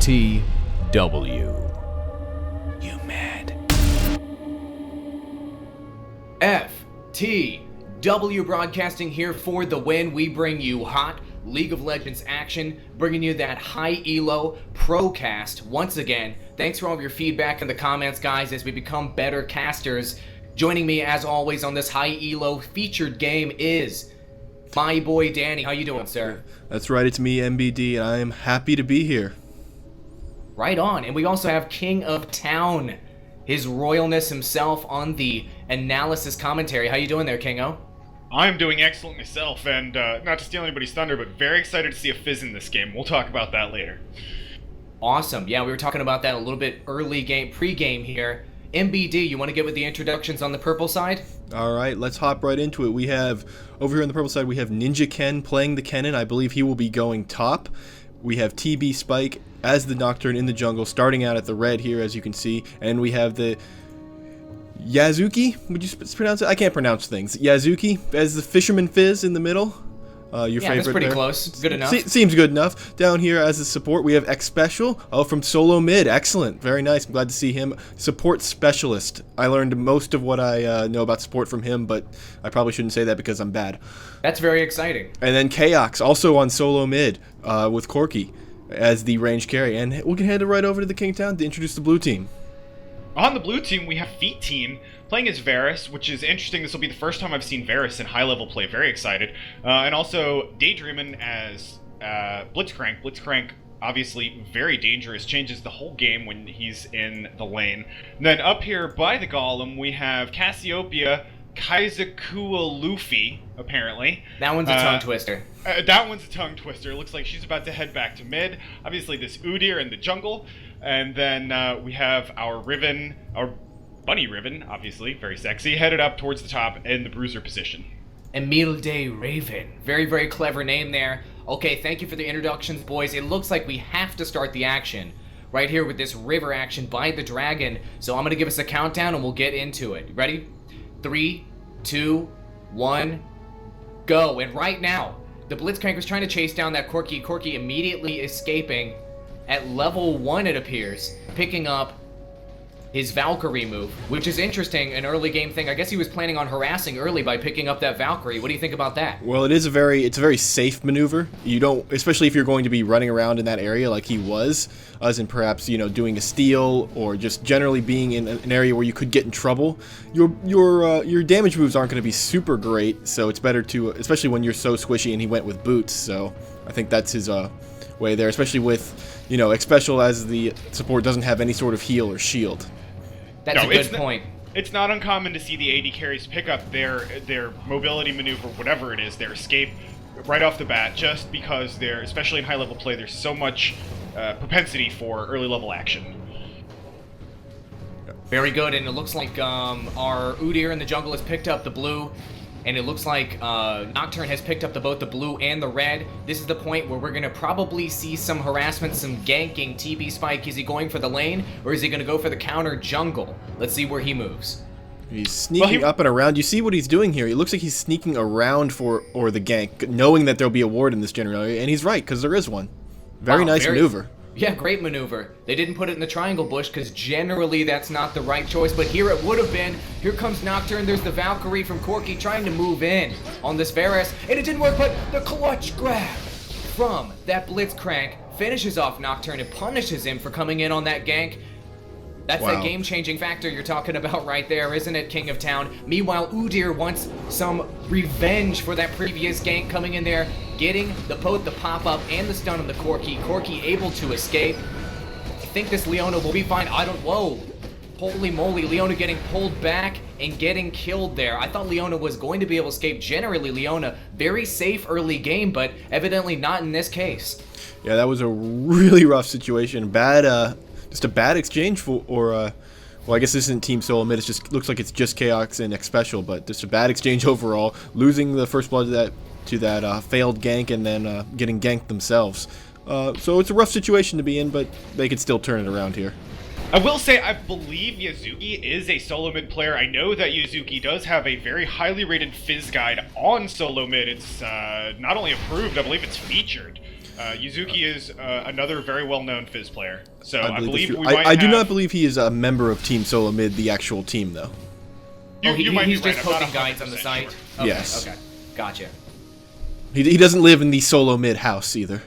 FTW. You mad? FTW broadcasting here for the win. We bring you hot League of Legends action, bringing you that High-Elo Procast once again. Thanks for all of your feedback in the comments, guys, as we become better casters. Joining me, as always, on this High-Elo featured game is my boy Danny. How you doing, sir? That's right, it's me, MBD, and I am happy to be here. Right on. And we also have King of Town, his royalness himself, on the analysis commentary. How you doing there, Kingo? I'm doing excellent myself, and not to steal anybody's thunder, but very excited to see a fizz in this game. We'll talk about that later. Awesome. Yeah, we were talking about that a little bit early game, pre-game here. MBD, you want to get with the introductions on the purple side? All right, let's hop right into it. We have, over here on the purple side, we have Ninja Ken playing the Kennen. I believe he will be going top. We have TB Spike as the Nocturne in the jungle, starting out at the red here, as you can see. And we have the Yazuki, would you pronounce it? I can't pronounce things. Yazuki as the Fisherman Fizz in the middle. Your favorite that's pretty there. close. Good enough. Seems good enough. Down here as a support, we have Xpecial. Oh, from Solomid. Excellent. Very nice. I'm glad to see him. Support specialist. I learned most of what I know about support from him, but I probably shouldn't say that because I'm bad. That's very exciting. And then Chaox, also on Solomid, with Corky as the range carry. And we can head right over to the Kingtown to introduce the blue team. On the blue team, we have Feet Team playing as Varus, which is interesting. This will be the first time I've seen Varus in high-level play. Very excited. And also Daydreamin' as Blitzcrank. Blitzcrank, obviously very dangerous, changes the whole game when he's in the lane. And then up here by the Golem, we have Cassiopeia, Kaizakua Luffy, apparently. That one's a tongue twister. That one's a tongue twister. Looks like she's about to head back to mid. Obviously this Udyr in the jungle. And then we have our Riven, our Bunny Riven, obviously, very sexy, headed up towards the top in the bruiser position. Emile de Raven. Very, very clever name there. Okay, thank you for the introductions, boys. It looks like we have to start the action right here with this river action by the dragon. So I'm going to give us a countdown and we'll get into it. Ready? 3, 2, 1, go. And right now, the Blitzcrank was trying to chase down that Corky. Corky immediately escaping at level 1, it appears, picking up his Valkyrie move, which is interesting, an early game thing. I guess he was planning on harassing early by picking up that Valkyrie. What do you think about that? Well, it's a very safe maneuver. You don't, especially if you're going to be running around in that area like he was, as in perhaps, you know, doing a steal or just generally being in an area where you could get in trouble. Your damage moves aren't going to be super great, so it's better to, especially when you're so squishy, and he went with boots. So I think that's his way there, especially with, you know, Xpecial as the support doesn't have any sort of heal or shield. That's a good point. It's not uncommon to see the AD carries pick up their mobility maneuver, whatever it is, their escape, right off the bat, just because they're, especially in high-level play, there's so much propensity for early-level action. Very good, and it looks like our Udyr in the jungle has picked up the blue, and it looks like Nocturne has picked up both the blue and the red. This is the point where we're going to probably see some harassment, some ganking. TB Spike, is he going for the lane, or is he going to go for the counter jungle? Let's see where he moves. He's sneaking up and around. You see what he's doing here. It looks like he's sneaking around for the gank, knowing that there'll be a ward in this general area, and he's right, because there is one. Very nice maneuver. Yeah, great maneuver. They didn't put it in the triangle bush because generally that's not the right choice, but here it would have been. Here comes Nocturne. There's the Valkyrie from Corky trying to move in on this Varus, and it didn't work, but the clutch grab from that Blitzcrank finishes off Nocturne and punishes him for coming in on that gank. That's that game-changing factor you're talking about right there, isn't it, King of Town? Meanwhile, Udyr wants some revenge for that previous gank, coming in there, getting both the pop-up and the stun on the Corky. Corky able to escape. I think this Leona will be fine. Whoa. Holy moly, Leona getting pulled back and getting killed there. I thought Leona was going to be able to escape. Generally, Leona, very safe early game, but evidently not in this case. Yeah, that was a really rough situation. Just a bad exchange well, I guess this isn't Team Solomid. It just looks like it's just Chaox and Xpecial, but just a bad exchange overall. Losing the first blood to that failed gank and then getting ganked themselves. So it's a rough situation to be in, but they could still turn it around here. I will say I believe Yazuki is a Solomid player. I know that Yazuki does have a very highly rated Fizz guide on Solomid. It's not only approved, I believe it's featured. Yuzuki is another very well-known Fizz player. So I believe that's we true. might I do have- not believe he is a member of Team Solomid, the actual team, though. You might he's be right. just I'm not posting guides on the 100% site. sure. Okay, Yes. Okay. Gotcha. He doesn't live in the Solomid house either.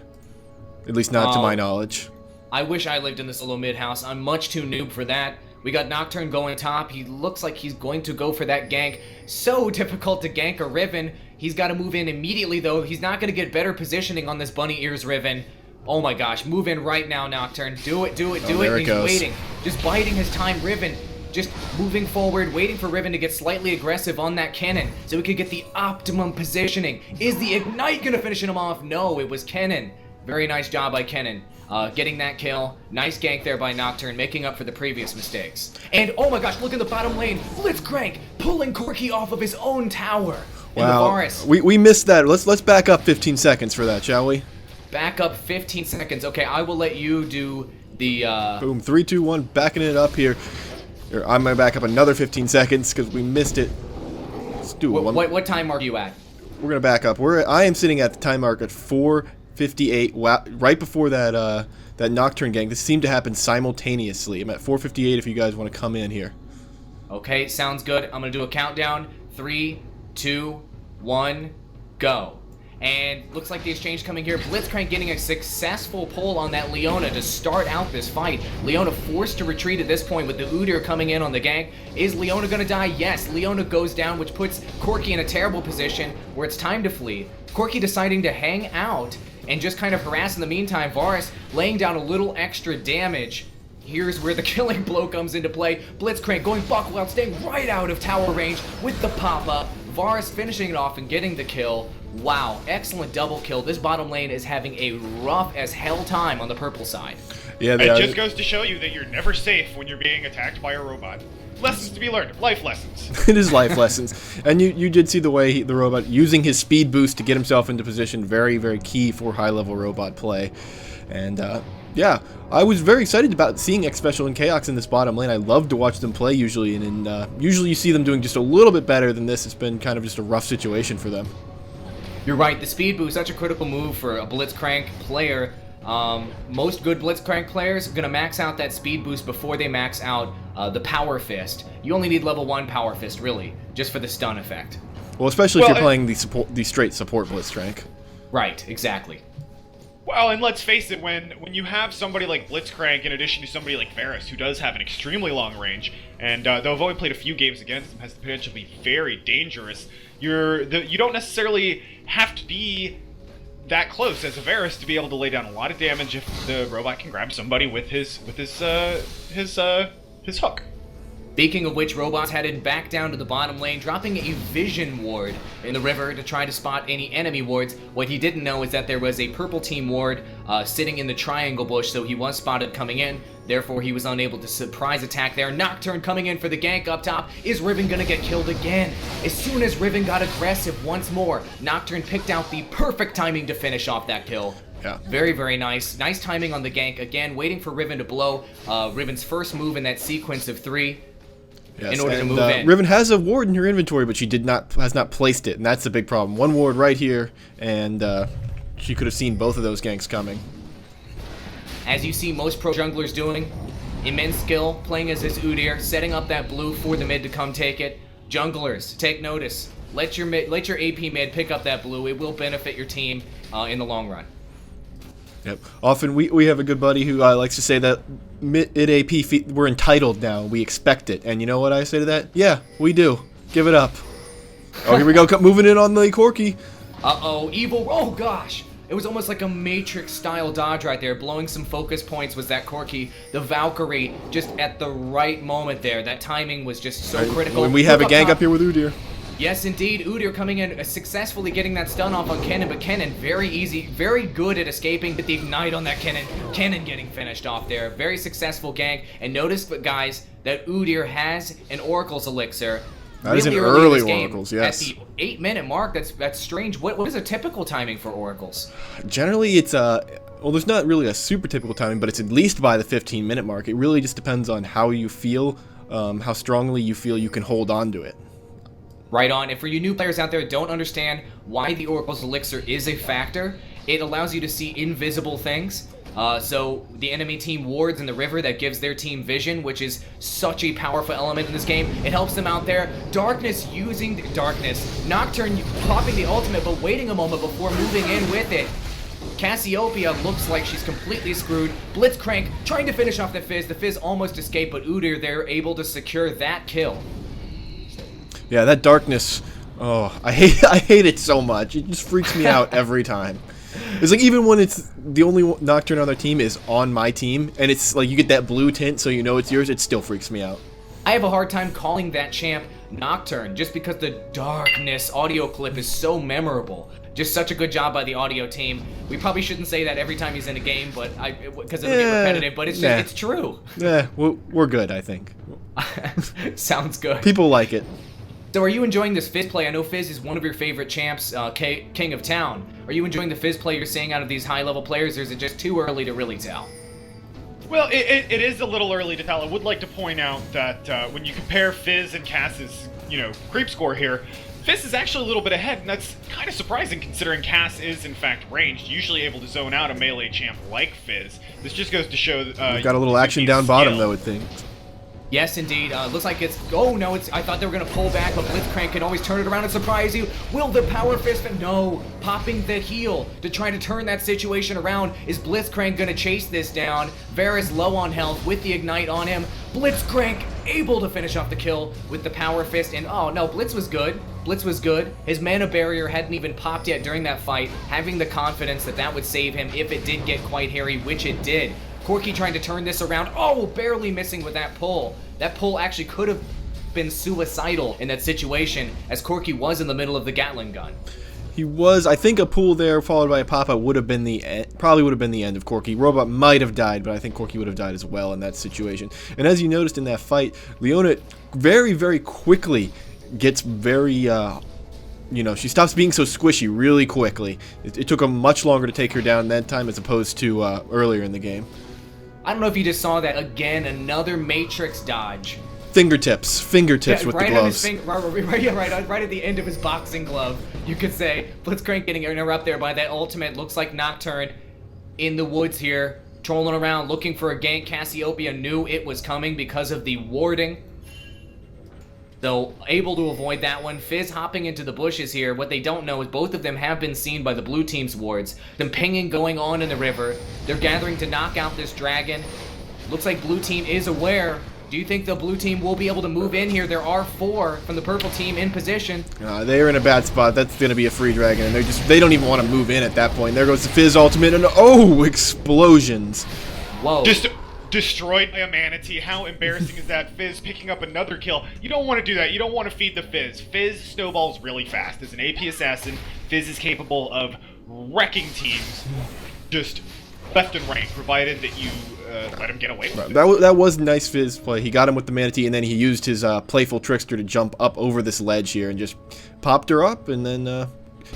At least not to Oh. my knowledge. I wish I lived in the Solomid house. I'm much too noob for that. We got Nocturne going top. He looks like he's going to go for that gank. So difficult to gank a Riven. He's got to move in immediately, though. He's not going to get better positioning on this Bunny Ears Riven. Oh my gosh, move in right now, Nocturne. Do it, do it, do it. There it He's goes. waiting. Just biding his time, Riven. Just moving forward, waiting for Riven to get slightly aggressive on that cannon so we could get the optimum positioning. Is the Ignite going to finish him off? No, it was Kennen. Very nice job by Kennen. Getting that kill. Nice gank there by Nocturne, making up for the previous mistakes. And oh my gosh, look in the bottom lane. Blitzcrank pulling Corki off of his own tower. In the Wow. forest. We missed that. Let's back up 15 seconds for that, shall we? Back up 15 seconds. Okay, I will let you do the Boom. 3, 2, 1. Backing it up here. Here, I'm gonna back up another 15 seconds because we missed it. Let's do it. what time mark are you at? We're gonna back up. I am sitting at the time mark at 4:58. Wow, right before that that Nocturne gang. This seemed to happen simultaneously. I'm at 4:58. If you guys want to come in here. Okay, sounds good. I'm gonna do a countdown. 3, 2, 1, go. And looks like the exchange coming here. Blitzcrank getting a successful pull on that Leona to start out this fight. Leona forced to retreat at this point with the Udyr coming in on the gank. Is Leona gonna die? Yes, Leona goes down, which puts Corki in a terrible position where it's time to flee. Corki deciding to hang out and just kind of harass in the meantime. Varus laying down a little extra damage. Here's where the killing blow comes into play. Blitzcrank going buckle out, staying right out of tower range with the pop-up. Varus finishing it off and getting the kill. Wow, excellent double kill. This bottom lane is having a rough as hell time on the purple side. Yeah, It just goes to show you that you're never safe when you're being attacked by a robot. Lessons to be learned. Life lessons. It is life lessons. And you did see the way the robot using his speed boost to get himself into position. Very, very key for high-level robot play. And yeah, I was very excited about seeing Xpecial and Chaox in this bottom lane. I love to watch them play usually, and usually you see them doing just a little bit better than this. It's been kind of just a rough situation for them. You're right, the speed boost, such a critical move for a Blitzcrank player. Most good Blitzcrank players are going to max out that speed boost before they max out the Power Fist. You only need level 1 Power Fist, really, just for the stun effect. Well, especially if you're playing the straight support Blitzcrank. Right, exactly. Well, and let's face it, when you have somebody like Blitzcrank in addition to somebody like Varus, who does have an extremely long range, and though I've only played a few games against him, has the potential to be very dangerous, you don't necessarily have to be that close as a Varus to be able to lay down a lot of damage if the robot can grab somebody with his hook. Speaking of which, robots headed back down to the bottom lane, dropping a vision ward in the river to try to spot any enemy wards. What he didn't know is that there was a purple team ward sitting in the triangle bush, so he was spotted coming in. Therefore, he was unable to surprise attack there. Nocturne coming in for the gank up top. Is Riven gonna get killed again? As soon as Riven got aggressive once more, Nocturne picked out the perfect timing to finish off that kill. Yeah. Very, very nice. Nice timing on the gank. Again, waiting for Riven to blow Riven's first move in that sequence of 3. Yes, in order to and, move in. Riven has a ward in her inventory, but she has not placed it, and that's the big problem. One ward right here, and she could have seen both of those ganks coming. As you see most pro junglers doing, immense skill, playing as this Udyr, setting up that blue for the mid to come take it. Junglers, take notice. Let your AP mid pick up that blue. It will benefit your team in the long run. Yep. Often we have a good buddy who likes to say that mid AP we're entitled now. We expect it. And you know what I say to that? Yeah, we do. Give it up. Oh, here we go. Moving in on the Corki. Uh-oh, evil. Oh, gosh. It was almost like a Matrix-style dodge right there. Blowing some focus points was that Corki. The Valkyrie just at the right moment there. That timing was just so critical. When we have a Look gank top. up here with Udyr. Yes, indeed. Udyr coming in, successfully getting that stun off on Kennen, but Kennen very easy, very good at escaping, but the ignite on that Kennen. Kennen getting finished off there. Very successful gank. And notice, guys, that Udyr has an Oracle's Elixir. That is an Really early in this game, Oracle's, yes. At the 8-minute mark, that's strange. What is a typical timing for Oracles? Generally, it's well, there's not really a super typical timing, but it's at least by the 15-minute mark. It really just depends on how you feel, how strongly you feel you can hold on to it. Right on. And for you new players out there that don't understand why the Oracle's Elixir is a factor, it allows you to see invisible things. So the enemy team wards in the river, that gives their team vision, which is such a powerful element in this game. It helps them out there. Darkness using Darkness. Nocturne popping the ultimate, but waiting a moment before moving in with it. Cassiopeia looks like she's completely screwed. Blitzcrank trying to finish off the Fizz. The Fizz almost escaped, but Udyr, they're able to secure that kill. Yeah, that Darkness, oh, I hate it so much. It just freaks me out every time. It's like, even when it's the only Nocturne on their team is on my team, and it's like you get that blue tint so you know it's yours, it still freaks me out. I have a hard time calling that champ Nocturne just because the Darkness audio clip is so memorable. Just such a good job by the audio team. We probably shouldn't say that every time he's in a game, but because it'll get repetitive, but it's just, it's true. Yeah, we're good, I think. Sounds good. People like it. So are you enjoying this Fizz play? I know Fizz is one of your favorite champs, King of Town. Are you enjoying the Fizz play you're seeing out of these high-level players, or is it just too early to really tell? Well, it is a little early to tell. I would like to point out that when you compare Fizz and Cass's, creep score here, Fizz is actually a little bit ahead, and that's kind of surprising considering Cass is, in fact, ranged, usually able to zone out a melee champ like Fizz. This just goes to show that... We've got a little action down bottom, though, I think. Yes, indeed. Looks like it's... Oh, no, I thought they were going to pull back, but Blitzcrank can always turn it around and surprise you. Will the Power Fist... No. Popping the heal to try to turn that situation around. Is Blitzcrank going to chase this down? Varus low on health with the Ignite on him. Blitzcrank able to finish off the kill with the Power Fist. And, oh, no, Blitz was good. Blitz was good. His mana barrier hadn't even popped yet during that fight, having the confidence that that would save him if it did get quite hairy, which it did. Corki trying to turn this around. Oh, barely missing with that pull. That pull actually could have been suicidal in that situation, as Corki was in the middle of the Gatling gun. He was. I think a pull there followed by a pop-out would have been the end, probably would have been the end of Corki. Robot might have died, but I think Corki would have died as well in that situation. And as you noticed in that fight, Leona very, very quickly gets very, she stops being so squishy really quickly. It took him much longer to take her down that time as opposed to earlier in the game. I don't know if you just saw that again, another Matrix dodge. Fingertips with the gloves. Right at the end of his boxing glove, you could say. Blitzcrank getting interrupted there by that ultimate. Looks like Nocturne in the woods here, trolling around, looking for a gank. Cassiopeia knew it was coming because of the warding. So, able to avoid that one. Fizz hopping into the bushes here. What they don't know is both of them have been seen by the blue team's wards. Them pinging going on in the river. They're gathering to knock out this dragon. Looks like blue team is aware. Do you think the blue team will be able to move in here? There are 4 from the purple team in position. They're in a bad spot. That's going to be a free dragon, and they don't even want to move in at that point. There goes the Fizz ultimate, and oh, explosions. Whoa. Destroyed by a manatee. How embarrassing is that? Fizz picking up another kill. You don't want to do that. You don't want to feed the Fizz. Fizz snowballs really fast. As an AP assassin, Fizz is capable of wrecking teams just left and right, provided that you let him get away with it. That was nice Fizz play. He got him with the manatee, and then he used his playful trickster to jump up over this ledge here and just popped her up, and then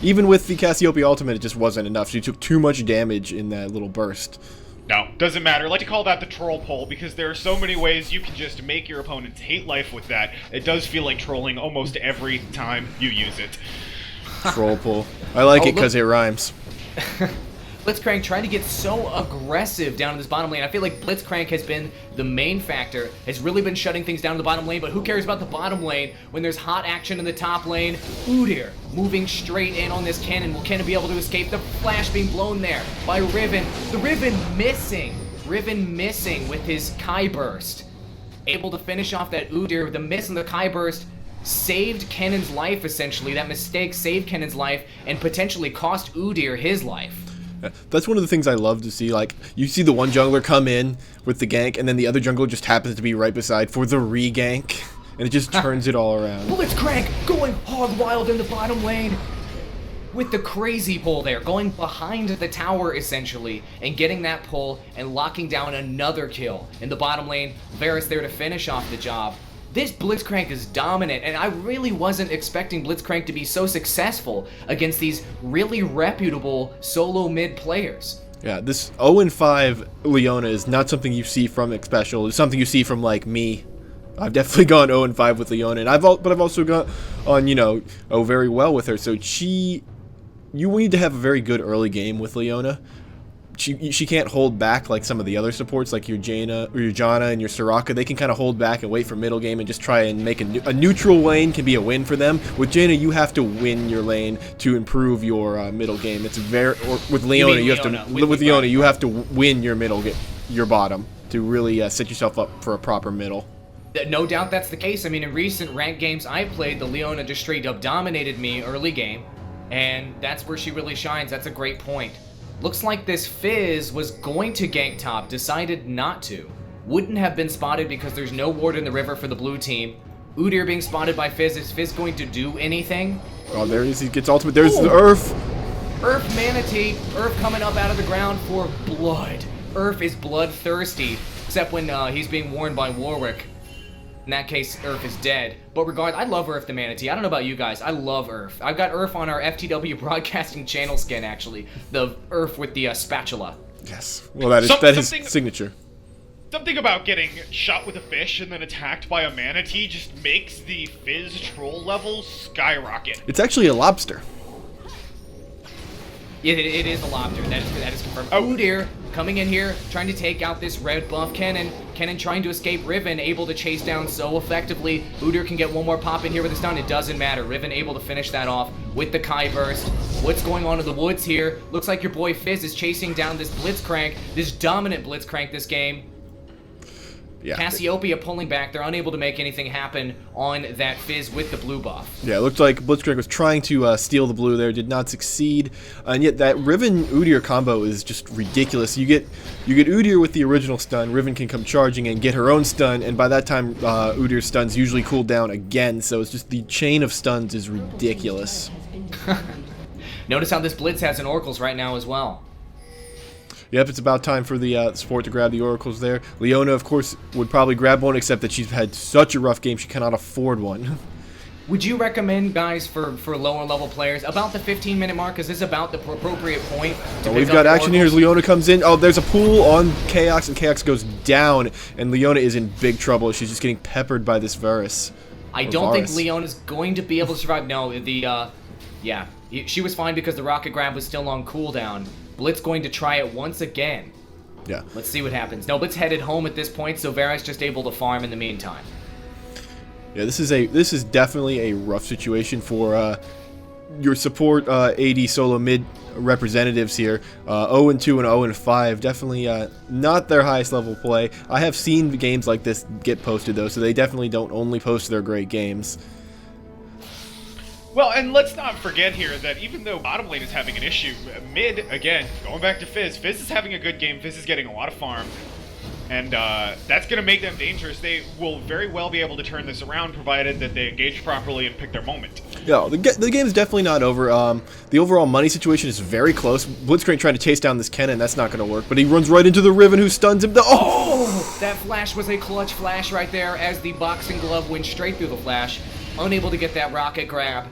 even with the Cassiopeia ultimate, it just wasn't enough. She took too much damage in that little burst. No, doesn't matter. I like to call that the troll pull because there are so many ways you can just make your opponents hate life with that. It does feel like trolling almost every time you use it. Troll pull. I like it because it rhymes. Blitzcrank trying to get so aggressive down in this bottom lane. I feel like Blitzcrank has been the main factor, has really been shutting things down in the bottom lane, but who cares about the bottom lane when there's hot action in the top lane? Udyr moving straight in on this cannon. Will Cannon be able to escape? The flash being blown there by Riven. The Riven missing. Riven missing with his Kai Burst. Able to finish off that Udyr. The miss on the Kai Burst saved Kennon's life, essentially. That mistake saved Kennon's life and potentially cost Udyr his life. That's one of the things I love to see. Like, you see the one jungler come in with the gank, and then the other jungler just happens to be right beside for the re-gank, and it just turns it all around. Blitzcrank going hog wild in the bottom lane with the crazy pull there, going behind the tower, essentially, and getting that pull and locking down another kill. In the bottom lane, Varus there to finish off the job. This Blitzcrank is dominant, and I really wasn't expecting Blitzcrank to be so successful against these really reputable solo mid players. Yeah, this 0-5 Leona is not something you see from Xpecial. It's something you see from, like, me I've definitely gone 0-5 with Leona, and I've also gone on, you know, very well with her. So you need to have a very good early game with Leona. She can't hold back like some of the other supports, like your Jaina or your Janna and your Soraka. They can kind of hold back and wait for middle game and just try and make a neutral lane can be a win for them. With Jaina, you have to win your lane to improve your middle game. It's with Leona, you have to win your your bottom to really set yourself up for a proper middle. No doubt that's the case. I mean, in recent ranked games I played, the Leona just straight up dominated me early game, and that's where she really shines. That's a great point. Looks like this Fizz was going to gank top, decided not to. Wouldn't have been spotted because there's no ward in the river for the blue team. Udyr being spotted by Fizz. Is Fizz going to do anything? Oh, there he is. He gets ultimate. There's the Earth. Earth Manatee. Earth coming up out of the ground for blood. Earth is bloodthirsty, except when he's being warned by Warwick. In that case, Earth is dead. But regardless, I love Earth the Manatee. I don't know about you guys. I love Earth. I've got Earth on our FTW broadcasting channel skin, actually. The Earth with the spatula. Yes. Well, that is signature. Something about getting shot with a fish and then attacked by a manatee just makes the Fizz troll level skyrocket. It's actually a lobster. It is a lobster. That is confirmed. Oh. Udyr coming in here, trying to take out this red buff Kennen. Kennen trying to escape Riven, able to chase down so effectively. Udyr can get one more pop in here with a stun. It doesn't matter. Riven able to finish that off with the Kai burst. What's going on in the woods here? Looks like your boy Fizz is chasing down this Blitzcrank, this dominant Blitzcrank this game. Yeah. Cassiopeia pulling back. They're unable to make anything happen on that Fizz with the blue buff. Yeah, it looked like Blitzcrank was trying to steal the blue there, did not succeed. And yet that Riven-Udyr combo is just ridiculous. You get Udyr with the original stun, Riven can come charging and get her own stun, and by that time Udyr's stuns usually cool down again, so it's just the chain of stuns is ridiculous. Notice how this Blitz has an Oracles right now as well. Yep, it's about time for the support to grab the Oracles there. Leona, of course, would probably grab one, except that she's had such a rough game, she cannot afford one. Would you recommend, guys, for lower level players, about the 15-minute mark? Is this about the appropriate point to pick We've up got the action here as Oracles? Leona comes in. Oh, there's a pool on Chaox, and Chaox goes down, and Leona is in big trouble. She's just getting peppered by this Varus. I don't think Leona's going to be able to survive. No, yeah, she was fine because the rocket grab was still on cooldown. Blitz going to try it once again. Yeah. Let's see what happens. No, Blitz headed home at this point, so Varus just able to farm in the meantime. Yeah, this is definitely a rough situation for your support AD solo mid representatives here. 0-2 and 0-5, definitely not their highest level play. I have seen games like this get posted though, so they definitely don't only post their great games. Well, and let's not forget here that even though bottom lane is having an issue, mid, again, going back to Fizz is having a good game. Fizz is getting a lot of farm, and that's going to make them dangerous. They will very well be able to turn this around, provided that they engage properly and pick their moment. Yeah, the game is definitely not over. The overall money situation is very close. Blitzcrank trying to chase down this Kennen, that's not going to work, but he runs right into the Riven who stuns him. Oh! That flash was a clutch flash right there as the boxing glove went straight through the flash. Unable to get that rocket grab.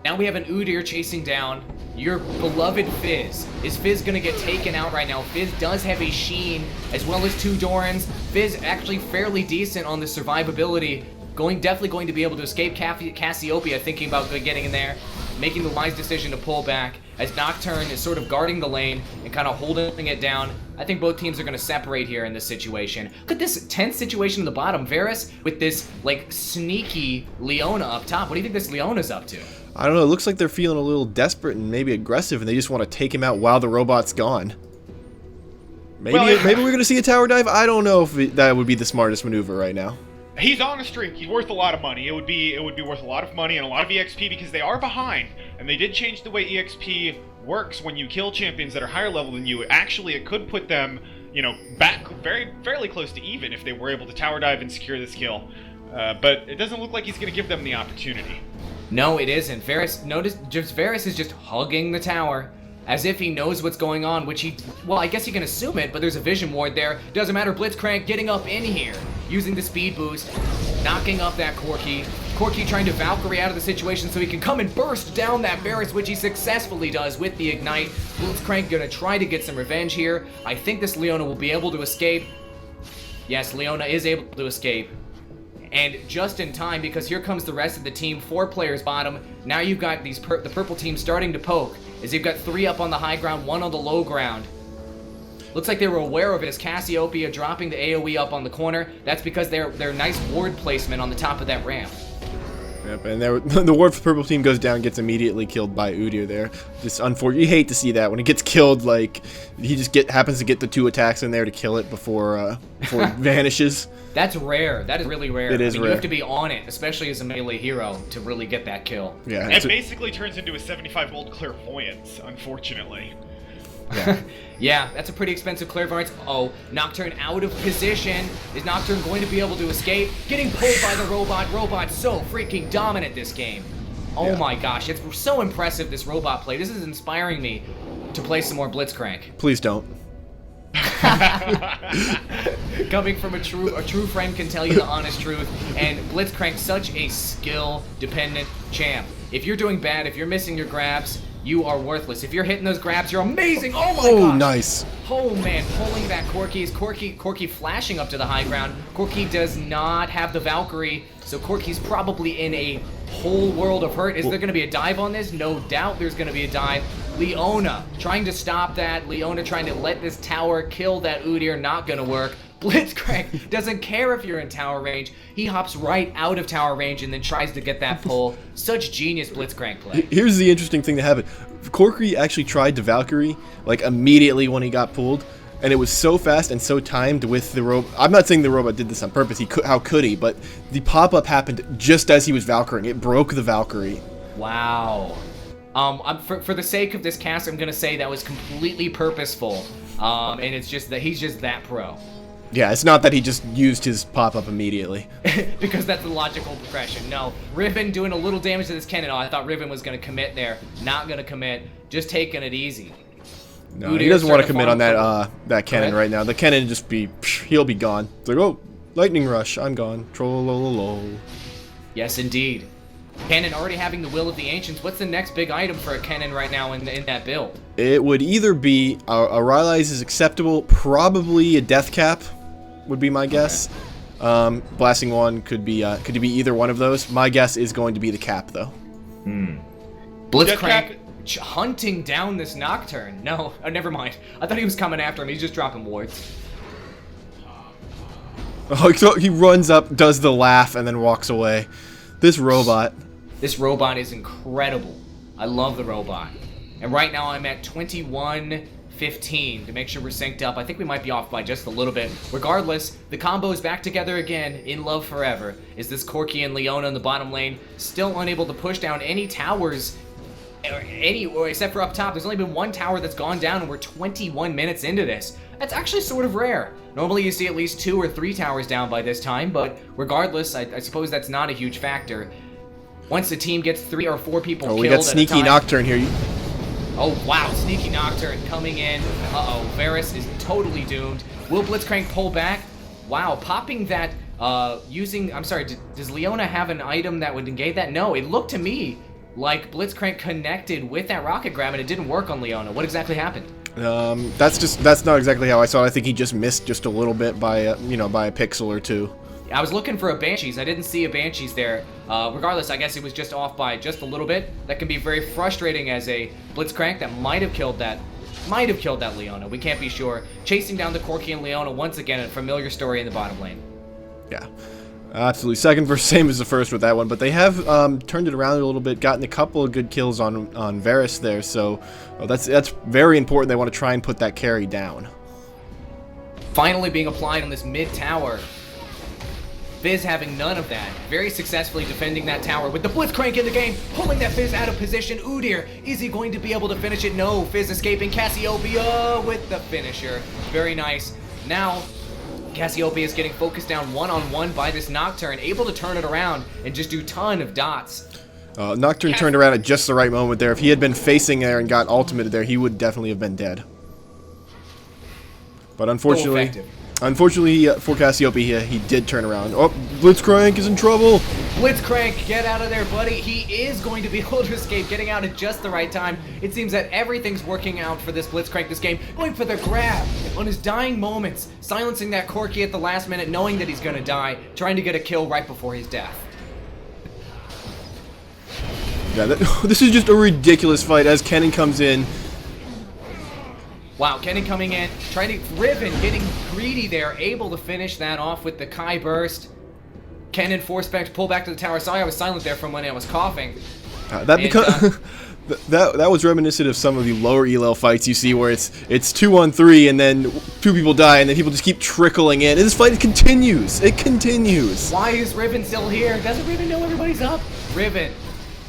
Now we have an Udyr chasing down your beloved Fizz. Is Fizz going to get taken out right now? Fizz does have a Sheen as well as 2 Dorans. Fizz actually fairly decent on the survivability. Definitely going to be able to escape Cassiopeia, thinking about getting in there. Making the wise decision to pull back as Nocturne is sort of guarding the lane and kind of holding it down. I think both teams are going to separate here in this situation. Look at this tense situation in the bottom. Varus with this, like, sneaky Leona up top. What do you think this Leona's up to? I don't know, it looks like they're feeling a little desperate and maybe aggressive, and they just want to take him out while the robot's gone. Maybe we're going to see a tower dive? I don't know if that would be the smartest maneuver right now. He's on a streak. He's worth a lot of money. It would be worth a lot of money and a lot of EXP because they are behind, and they did change the way EXP works when you kill champions that are higher level than you. Actually, it could put them, you know, back fairly close to even if they were able to tower dive and secure this kill. But it doesn't look like he's going to give them the opportunity. No, it isn't. Varus is just hugging the tower as if he knows what's going on, which well, I guess you can assume it, but there's a vision ward there. Doesn't matter, Blitzcrank getting up in here, using the speed boost, knocking up that Corki. Corki trying to Valkyrie out of the situation so he can come and burst down that Varus, which he successfully does with the Ignite. Blitzcrank gonna try to get some revenge here. I think this Leona will be able to escape. Yes, Leona is able to escape. And just in time, because here comes the rest of the team, 4 players bottom. Now you've got these the purple team starting to poke, as you've got 3 up on the high ground, 1 on the low ground. Looks like they were aware of it as Cassiopeia dropping the AoE up on the corner. That's because they're nice ward placement on the top of that ramp. Yep, and the ward for the purple team goes down, gets immediately killed by Udyr there. Just unfortunate. You hate to see that when it gets killed. Like he just happens to get the 2 attacks in there to kill it before it vanishes. That's rare. That is really rare. It is rare. rare. You have to be on it, especially as a melee hero, to really get that kill. Yeah, it basically turns into a 75 gold clairvoyance, unfortunately. Yeah. Yeah, that's a pretty expensive clairvoyance. Oh, Nocturne out of position. Is Nocturne going to be able to escape? Getting pulled by the robot. Robot's so freaking dominant this game. Oh Yeah. my gosh, it's so impressive, this robot play. This is inspiring me to play some more Blitzcrank. Please don't. Coming from a true friend can tell you the honest truth. And Blitzcrank, such a skill-dependent champ. If you're doing bad, if you're missing your grabs, you are worthless. If you're hitting those grabs, you're amazing. Oh my god. Nice. Oh man, pulling that Corki. Is Corki flashing up to the high ground. Corki does not have the Valkyrie, so Corki's probably in a whole world of hurt. Is there going to be a dive on this? No doubt there's going to be a dive. Leona trying to stop that. Leona trying to let this tower kill that Udyr. Not going to work. Blitzcrank doesn't care if you're in tower range. He hops right out of tower range and then tries to get that pull. Such genius Blitzcrank play. Here's the interesting thing that happened. Corki actually tried to Valkyrie like immediately when he got pulled, and it was so fast and so timed with the robot. I'm not saying the robot did this on purpose. How could he? But the pop-up happened just as he was Valkyring. It broke the Valkyrie. Wow. For the sake of this cast, I'm gonna say that was completely purposeful. And it's just that he's just that pro. Yeah, it's not that he just used his pop-up immediately. Because that's the logical progression. No, Riven doing a little damage to this cannon. Oh, I thought Riven was going to commit there. Not going to commit. Just taking it easy. No, Udyr he doesn't want to starting commit on farm that cannon right now. The cannon just he'll be gone. It's like, oh, lightning rush, I'm gone. Trollololol. Yes, indeed. Cannon already having the will of the ancients. What's the next big item for a cannon right now in that build? It would either be a Rylai's is acceptable, probably a death cap. Would be my guess. Blasting one could be either one of those. My guess is going to be the cap, though. Blitzcrank hunting down this Nocturne. No, never mind. I thought he was coming after him. He's just dropping wards. Oh, so he runs up, does the laugh, and then walks away. This robot. This robot is incredible. I love the robot. And right now I'm at 21-15 to make sure we're synced up. I think we might be off by just a little bit. Regardless, the combo is back together again, in love forever. Is this Corki and Leona in the bottom lane, still unable to push down any towers, except for up top. There's only been one tower that's gone down, and we're 21 minutes into this. That's actually sort of rare. Normally you see at least 2 or 3 towers down by this time, but regardless, I suppose that's not a huge factor. Once the team gets 3 or 4 people killed we got sneaky Nocturne here. Oh, wow, sneaky Nocturne coming in. Uh-oh, Varus is totally doomed. Will Blitzcrank pull back? Wow, popping that, I'm sorry, does Leona have an item that would negate that? No, it looked to me like Blitzcrank connected with that rocket grab and it didn't work on Leona. What exactly happened? That's not exactly how I saw it. I think he just missed just a little bit by, by a pixel or 2. I was looking for a Banshees. I didn't see a Banshees there. Regardless, I guess it was just off by just a little bit. That can be very frustrating as a Blitzcrank that might have killed that Leona. We can't be sure. Chasing down the Corki and Leona once again, a familiar story in the bottom lane. Yeah, absolutely. Second verse, same as the first with that one, but they have turned it around a little bit, gotten a couple of good kills on Varus there, so that's very important. They want to try and put that carry down. Finally being applied on this mid tower. Fizz having none of that. Very successfully defending that tower with the Blitzcrank in the game, pulling that Fizz out of position. Udyr, is he going to be able to finish it? No, Fizz escaping. Cassiopeia with the finisher. Very nice. Now, Cassiopeia is getting focused down one-on-one by this Nocturne, able to turn it around and just do a ton of dots. Nocturne turned around at just the right moment there. If he had been facing there and got ultimated there, he would definitely have been dead. But unfortunately, Unfortunately for Cassiopeia, he did turn around. Oh, Blitzcrank is in trouble. Blitzcrank, get out of there, buddy. He is going to be able to escape, getting out at just the right time. It seems that everything's working out for this Blitzcrank this game. Going for the grab on his dying moments, silencing that Corky at the last minute, knowing that he's going to die, trying to get a kill right before his death. Yeah, this is just a ridiculous fight as Kennen comes in. Wow, Kennen coming in, trying to... Riven getting greedy there, able to finish that off with the Kai burst. Kennen forced back to pull back to the tower. Sorry I was silent there from when I was coughing. That was reminiscent of some of the lower elo fights you see where it's 2-on-3 and then 2 people die and then people just keep trickling in. And this fight continues. It continues. Why is Riven still here? Doesn't Riven know everybody's up? Riven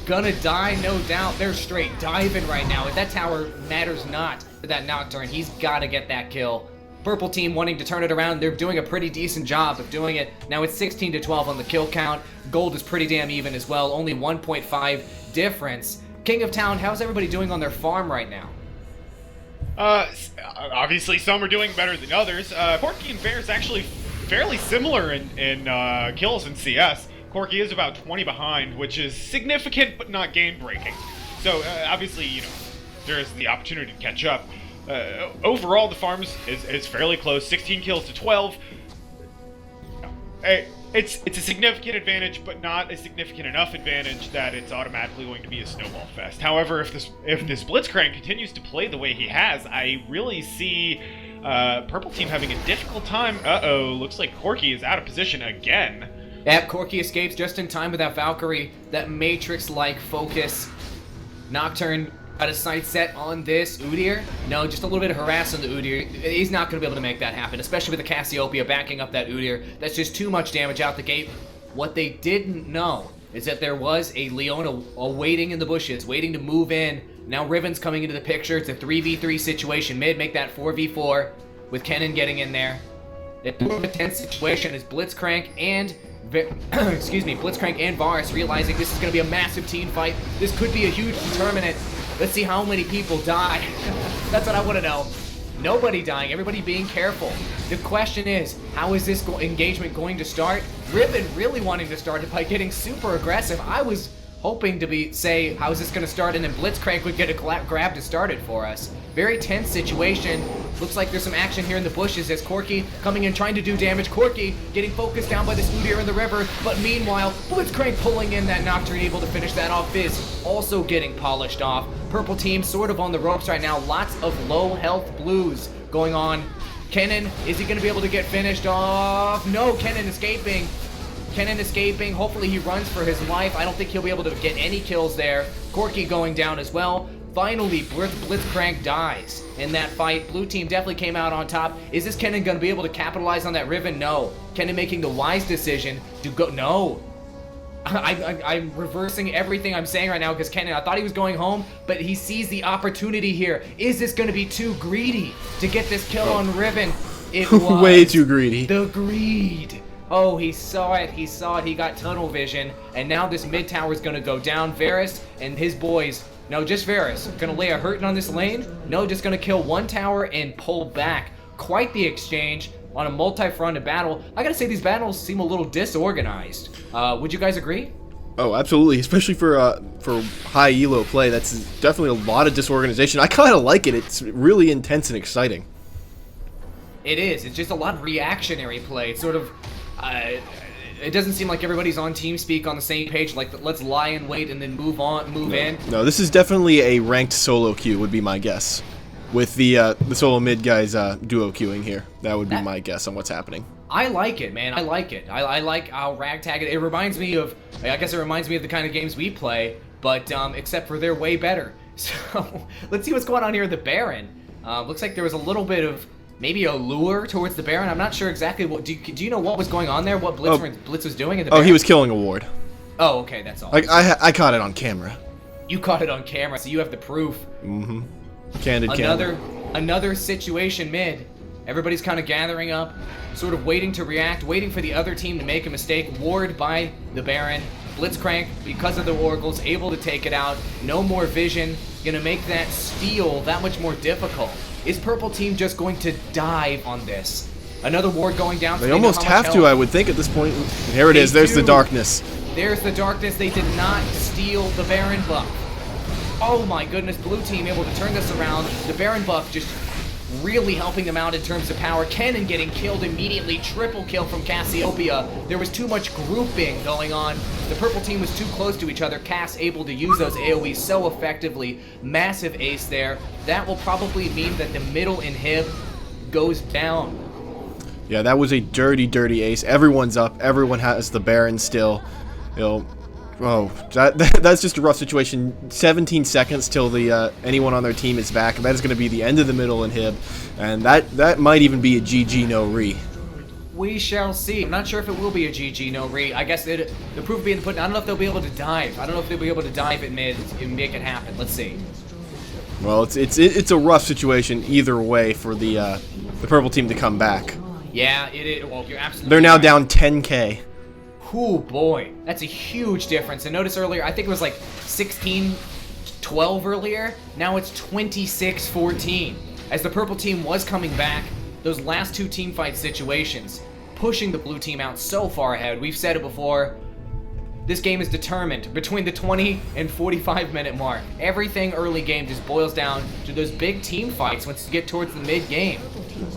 gonna die, no doubt. They're straight diving right now. If that tower matters not for that Nocturne, he's gotta get that kill. Purple team wanting to turn it around. They're doing a pretty decent job of doing it. Now it's 16-12 on the kill count. Gold is pretty damn even as well. Only 1.5 difference. King of Town, how's everybody doing on their farm right now? Obviously some are doing better than others. Corky and Bear is actually fairly similar in kills in CS. Corky is about 20 behind, which is significant but not game-breaking. So obviously, you know, there's the opportunity to catch up. Overall, the farm is fairly close, 16 kills to 12. It's a significant advantage, but not a significant enough advantage that it's automatically going to be a snowball fest. However, if this Blitzcrank continues to play the way he has, I really see Purple Team having a difficult time. Uh-oh, looks like Corky is out of position again. Yep, Corky escapes just in time with that Valkyrie, that Matrix-like focus. Nocturne got a sight set on this Udyr. No, just a little bit of harass on the Udyr. He's not going to be able to make that happen, especially with the Cassiopeia backing up that Udyr. That's just too much damage out the gate. What they didn't know is that there was a Leona waiting in the bushes, waiting to move in. Now Riven's coming into the picture. It's a 3v3 situation. Mid make that 4v4 with Kennen getting in there. It's a tense situation as Blitzcrank and Blitzcrank and Varus realizing this is going to be a massive team fight. This could be a huge determinant. Let's see how many people die. That's what I want to know. Nobody dying, everybody being careful. The question is, how is this engagement going to start? Riven really wanting to start it by getting super aggressive. I was hoping to say, how is this going to start? And then Blitzcrank would get a grab to start it for us. Very tense situation. Looks like there's some action here in the bushes as Corky coming in trying to do damage. Corky getting focused down by this Udyr in the river, but meanwhile, Blitzcrank pulling in that Nocturne, able to finish that off. Fizz also getting polished off. Purple team sort of on the ropes right now. Lots of low health blues going on. Kennen, is he going to be able to get finished off? No, Kennen escaping. Kennen escaping. Hopefully he runs for his life. I don't think he'll be able to get any kills there. Corky going down as well. Finally, Blitzcrank dies in that fight. Blue team definitely came out on top. Is this Kennen going to be able to capitalize on that Riven? No. Kennen making the wise decision to go. No. I'm reversing everything I'm saying right now because Kennen, I thought he was going home, but he sees the opportunity here. Is this going to be too greedy to get this kill on Riven? It was. Way too greedy. The greed. Oh, he saw it. He saw it. He got tunnel vision. And now this mid tower is going to go down. Varus and his boys. No, just Varus. Gonna lay a hurting on this lane? No, just gonna kill one tower and pull back. Quite the exchange on a multi-fronted battle. I gotta say, these battles seem a little disorganized. Would you guys agree? Oh, absolutely. Especially for high elo play, that's definitely a lot of disorganization. I kind of like it. It's really intense and exciting. It is. It's just a lot of reactionary play. It's sort of... it doesn't seem like everybody's on TeamSpeak on the same page, like let's lie in wait and then move in. No, this is definitely a ranked solo queue, would be my guess. With the solo mid guys duo queuing here. That would be my guess on what's happening. I like it, man. I like it. I like how ragtag it. It reminds me of, I guess it reminds me of the kind of games we play, but except for they're way better. So let's see what's going on here with the Baron. Looks like there was a little bit of maybe a lure towards the Baron. I'm not sure exactly what. Do you know what was going on there? What Blitz was doing at the Baron? Oh, he was killing a ward. Oh, okay, that's all. Like I caught it on camera. You caught it on camera, so you have the proof. Mm-hmm. Candid camera. Another situation mid. Everybody's kind of gathering up, sort of waiting to react, waiting for the other team to make a mistake. Ward by the Baron. Blitzcrank, because of the oracles, able to take it out. No more vision. Gonna make that steal that much more difficult. Is Purple Team just going to dive on this? Another ward going down. So They almost know how much have to, health. I would think, at this point. And here it is. There's the do. darkness. There's the darkness. They did not steal the Baron buff. Oh my goodness, blue team able to turn this around. The Baron buff just really helping them out in terms of power. Kennen getting killed immediately. Triple kill from Cassiopeia. There was too much grouping going on. The purple team was too close to each other. Cass able to use those AoEs so effectively. Massive ace there. That will probably mean that the middle inhib goes down. Yeah, that was a dirty, dirty ace. Everyone's up. Everyone has the Baron still. You know, oh, that's just a rough situation. 17 seconds till the anyone on their team is back. That is going to be the end of the middle inhib, and that might even be a GG no re. We shall see. I'm not sure if it will be a GG no re. I guess the proof will be in the pudding. I don't know if they'll be able to dive. I don't know if they'll be able to dive at mid and make it happen. Let's see. Well, it's a rough situation either way for the purple team to come back. Yeah, it is. Well, you're absolutely. They're now right. down 10k. Oh boy, that's a huge difference. And notice earlier, I think it was like 16-12 earlier. Now it's 26-14. As the purple team was coming back, those last two team fight situations, pushing the blue team out so far ahead. We've said it before. This game is determined between the 20 and 45 minute mark. Everything early game just boils down to those big team fights once you get towards the mid game.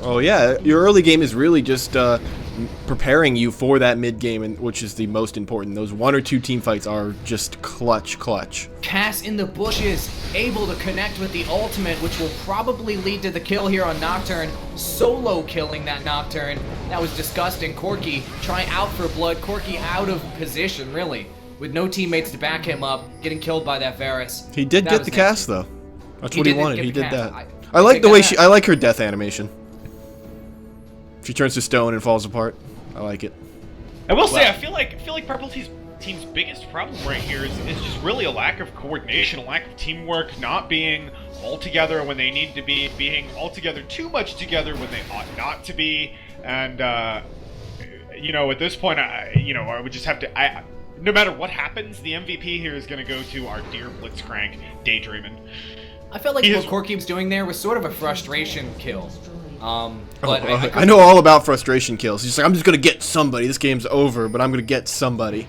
Oh yeah, your early game is really just preparing you for that mid game, which is the most important. Those one or two team fights are just clutch. Cass in the bushes, able to connect with the ultimate, which will probably lead to the kill here on Nocturne. Solo killing that Nocturne. That was disgusting. Corki trying out for blood. Corki out of position, really, with no teammates to back him up, getting killed by that Varus. He did That get was the nasty. cast though. That's what he wanted. get He the did cast. that. I like think the way that- I like her death animation. She turns to stone and falls apart. I like it. I will say, I feel like Purple Team's biggest problem right here is just really a lack of coordination, a lack of teamwork, not being all together when they need to be, being all together too much together when they ought not to be, and you know, at this point, I would just have to, no matter what happens, the MVP here is going to go to our dear Blitzcrank, Daydreamin'. I felt like what Corki was doing there was sort of a frustration kill. But I know all about frustration kills. He's like, I'm just gonna get somebody. This game's over, but I'm gonna get somebody.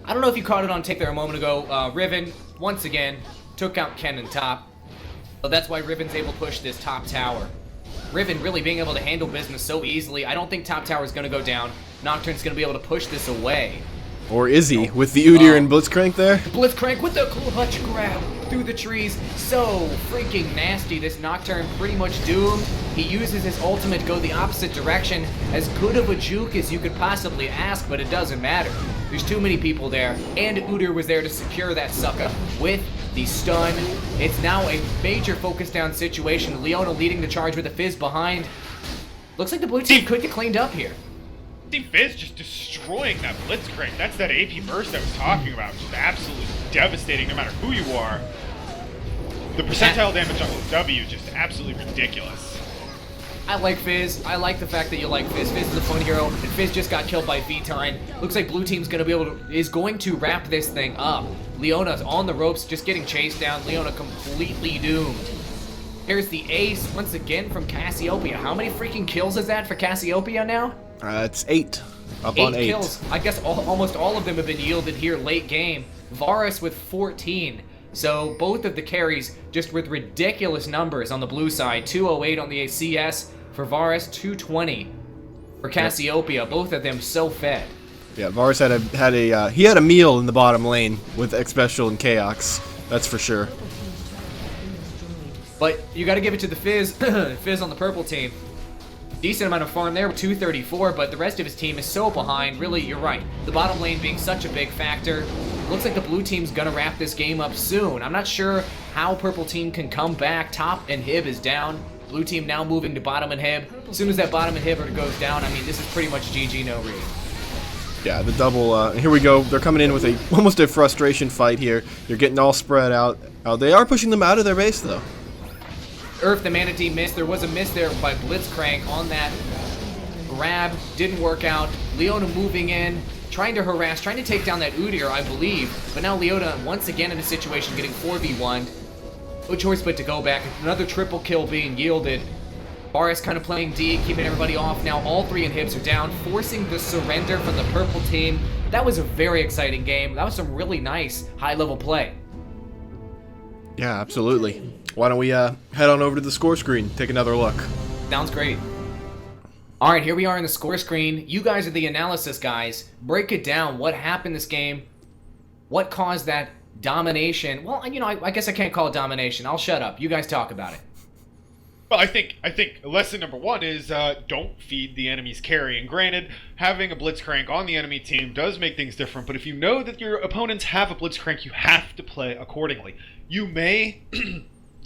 I don't know if you caught it on tape there a moment ago. Riven, once again, took out Kennen top. So that's why Riven's able to push this top tower. Riven really being able to handle business so easily. I don't think top tower is going to go down. Nocturne's going to be able to push this away. Or is he, with the Udyr and Blitzcrank there? Blitzcrank with the clutch grab through the trees. So freaking nasty. This Nocturne pretty much doomed. He uses his ultimate to go the opposite direction. As good of a juke as you could possibly ask, but it doesn't matter. There's too many people there. And Udyr was there to secure that sucker with the stun. It's now a major focus down situation. Leona leading the charge with a Fizz behind. Looks like the blue team could get cleaned up here. See Fizz just destroying that Blitzcrank. That's that AP burst I was talking about. Just absolutely devastating no matter who you are. The percentile damage on the W just absolutely ridiculous. I like Fizz. I like the fact that you like Fizz. Fizz is a fun hero, and Fizz just got killed by V-Time. Looks like blue team's gonna be able to is going to wrap this thing up. Leona's on the ropes, just getting chased down. Leona completely doomed. Here's the ace once again from Cassiopeia. How many freaking kills is that for Cassiopeia now? It's 8. Up on 8. Kills. I guess almost all of them have been yielded here late game. Varus with 14. So both of the carries just with ridiculous numbers on the blue side. 208 on the CS for Varus, 220 for Cassiopeia. Both of them so fed. Yeah, Varus had a meal in the bottom lane with Xpecial and Chaox. That's for sure. But you got to give it to the Fizz. Fizz on the purple team. Decent amount of farm there, 234, but the rest of his team is so behind. Really, you're right. The bottom lane being such a big factor. Looks like the blue team's gonna wrap this game up soon. I'm not sure how purple team can come back. Top inhib is down. Blue team now moving to bottom inhib. As soon as that bottom inhibitor goes down, I mean, this is pretty much GG no read. Yeah, the double, here we go. They're coming in with almost a frustration fight here. They're getting all spread out. They are pushing them out of their base, though. Earth the Manatee missed. There was a miss there by Blitzcrank on that grab. Didn't work out. Leona moving in, trying to harass, trying to take down that Udyr, I believe. But now Leona once again in a situation getting 4v1'd. No choice but to go back. Another triple kill being yielded. Boris kind of playing D, keeping everybody off. Now all 3 inhibs are down, forcing the surrender from the purple team. That was a very exciting game. That was some really nice high-level play. Yeah, absolutely. Why don't we head on over to the score screen, take another look. Sounds great. All right, here we are in the score screen. You guys are the analysis guys. Break it down. What happened this game? What caused that domination? Well, I guess I can't call it domination. I'll shut up. You guys talk about it. Well, I think lesson number 1 is don't feed the enemy's carry. And granted, having a Blitzcrank on the enemy team does make things different, but if you know that your opponents have a Blitzcrank, you have to play accordingly. You may...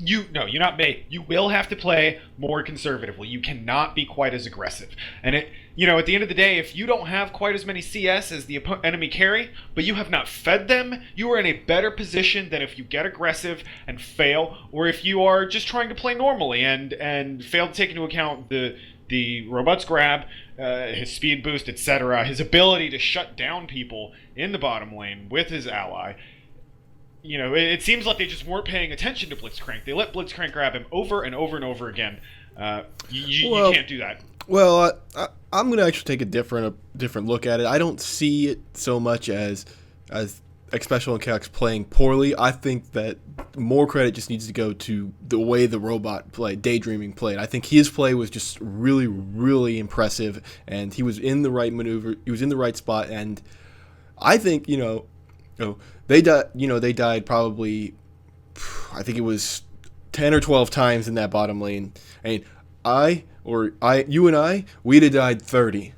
You will have to play more conservatively. You cannot be quite as aggressive. And at the end of the day, if you don't have quite as many CS as the enemy carry, but you have not fed them, you are in a better position than if you get aggressive and fail, or if you are just trying to play normally and fail to take into account the robot's grab, his speed boost, etc., his ability to shut down people in the bottom lane with his ally. It seems like they just weren't paying attention to Blitzcrank. They let Blitzcrank grab him over and over and over again. You can't do that. Well, I'm going to actually take a different look at it. I don't see it so much as Xpecial and Chaox playing poorly. I think that more credit just needs to go to the way the robot played, Daydreaming played. I think his play was just really, really impressive, and he was in the right maneuver. He was in the right spot, and I think, they died probably, I think it was 10 or 12 times in that bottom lane. I mean, you and I, we'd have died 30.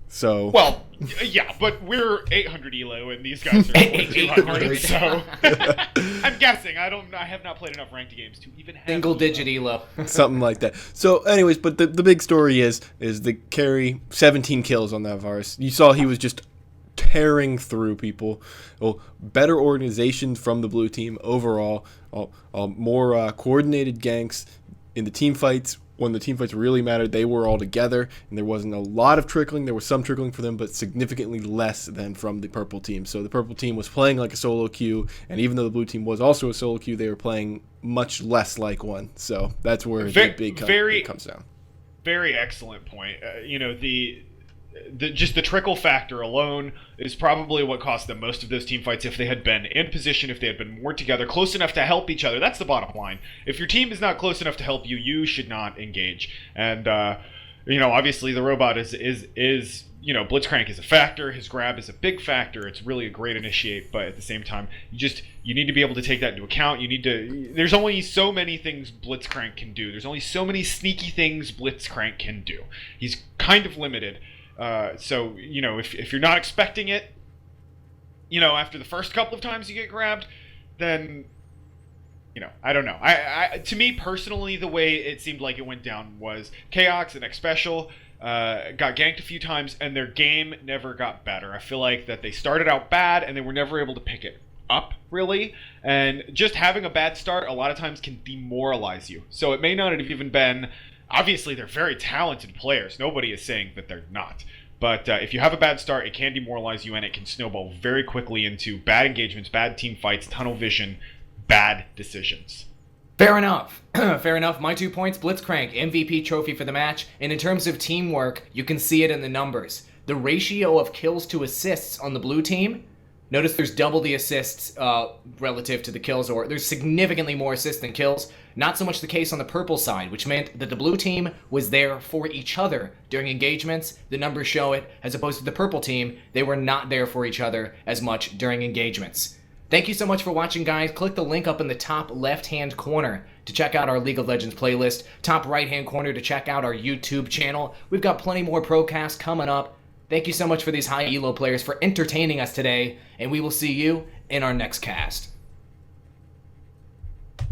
So. Well, yeah, but we're 800 elo and these guys are 200, so I'm guessing. I have not played enough ranked games to even have single-digit elo. Something like that. So, anyways, but the big story is the carry, 17 kills on that Varus. You saw he was just tearing through people. Well, better organization from the blue team overall. More coordinated ganks in the team fights. When the team fights really mattered, they were all together, and there wasn't a lot of trickling. There was some trickling for them, but significantly less than from the purple team. So the purple team was playing like a solo queue, and even though the blue team was also a solo queue, they were playing much less like one. So that's where the big comes down. Very excellent point. Just the trickle factor alone is probably what cost them most of those team fights. If they had been in position, if they had been more together, close enough to help each other, that's the bottom line. If your team is not close enough to help you, you should not engage. And obviously the robot is Blitzcrank is a factor. His grab is a big factor. It's really a great initiate, but at the same time, you need to be able to take that into account. There's only so many things Blitzcrank can do. There's only so many sneaky things Blitzcrank can do. He's kind of limited. So if you're not expecting it, after the first couple of times you get grabbed, then, I don't know. To me personally, the way it seemed like it went down was Chaox and Xpecial got ganked a few times, and their game never got better. I feel like that they started out bad, and they were never able to pick it up, really. And just having a bad start a lot of times can demoralize you. So it may not have even been... Obviously, they're very talented players. Nobody is saying that they're not. But if you have a bad start, it can demoralize you, and it can snowball very quickly into bad engagements, bad team fights, tunnel vision, bad decisions. Fair enough. Fair enough. My 2 points, Blitzcrank, MVP trophy for the match. And in terms of teamwork, you can see it in the numbers. The ratio of kills to assists on the blue team, notice there's double the assists relative to the kills, or there's significantly more assists than kills. Not so much the case on the purple side, which meant that the blue team was there for each other during engagements. The numbers show it, as opposed to the purple team, they were not there for each other as much during engagements. Thank you so much for watching, guys. Click the link up in the top left-hand corner to check out our League of Legends playlist, top right-hand corner to check out our YouTube channel. We've got plenty more Procasts coming up. Thank you so much for these high elo players for entertaining us today, and we will see you in our next cast.